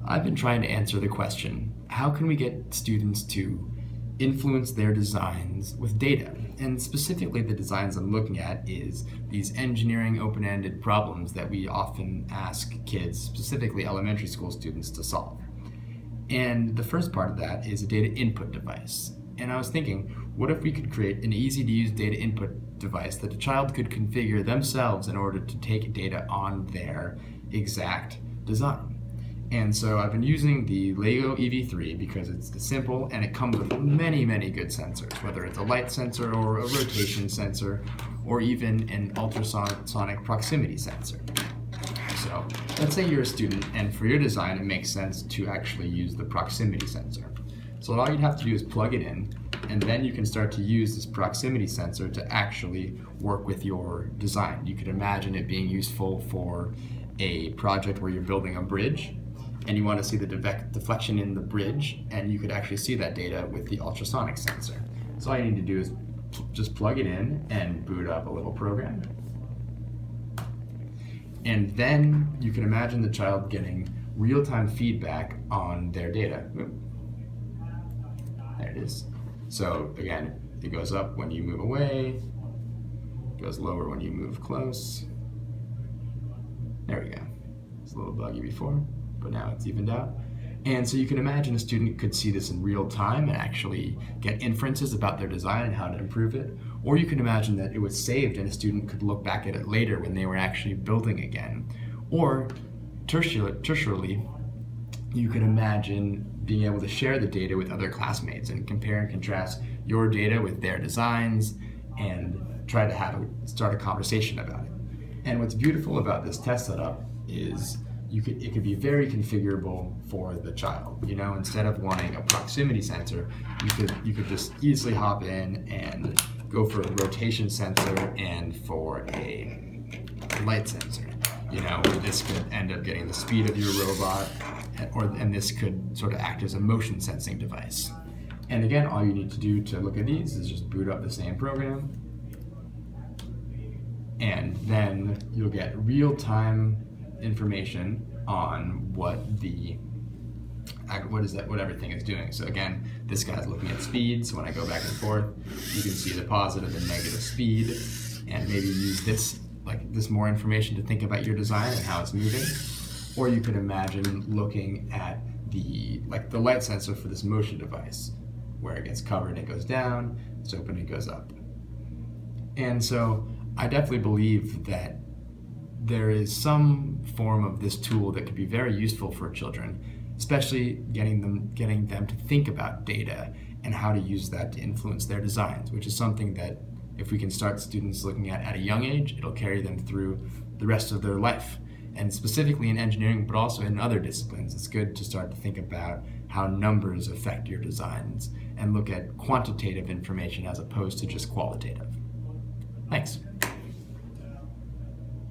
I've been trying to answer the question, how can we get students to influence their designs with data? And specifically the designs I'm looking at is these engineering open-ended problems that we often ask kids, specifically elementary school students, to solve. And the first part of that is a data input device. And I was thinking, what if we could create an easy to use data input device that a child could configure themselves in order to take data on their exact design? And so I've been using the LEGO EV3 because it's simple and it comes with many, many good sensors, whether it's a light sensor or a rotation sensor or even an ultrasonic proximity sensor. So let's say you're a student and for your design it makes sense to actually use the proximity sensor. So all you'd have to do is plug it in, and then you can start to use this proximity sensor to actually work with your design. You could imagine it being useful for a project where you're building a bridge and you want to see the deflection in the bridge, and you could actually see that data with the ultrasonic sensor. So all you need to do is just plug it in and boot up a little program. And then you can imagine the child getting real-time feedback on their data. There it is. So again, it goes up when you move away, goes lower when you move close. There we go. It's a little buggy before, but now it's evened out. And so you can imagine a student could see this in real time and actually get inferences about their design and how to improve it. Or you can imagine that it was saved and a student could look back at it later when they were actually building again. Or tertiarily, you could imagine being able to share the data with other classmates and compare and contrast your data with their designs and try to start a conversation about it. And what's beautiful about this test setup is it could be very configurable for the child. You know, instead of wanting a proximity sensor, you could just easily hop in and go for a rotation sensor and for a light sensor. You know, this could end up getting the speed of your robot, and this could sort of act as a motion sensing device. And again, all you need to do to look at these is just boot up the same program, and then you'll get real-time information on what everything is doing. So again, this guy's looking at speed, so when I go back and forth, you can see the positive and negative speed, and maybe use this more information to think about your design and how it's moving. Or you could imagine looking at the light sensor for this motion device, where it gets covered, it goes down, it's open, it goes up. And so I definitely believe that there is some form of this tool that could be very useful for children, especially getting them to think about data and how to use that to influence their designs, which is something that if we can start students looking at a young age, it'll carry them through the rest of their life. And specifically in engineering, but also in other disciplines, it's good to start to think about how numbers affect your designs and look at quantitative information as opposed to just qualitative. Thanks.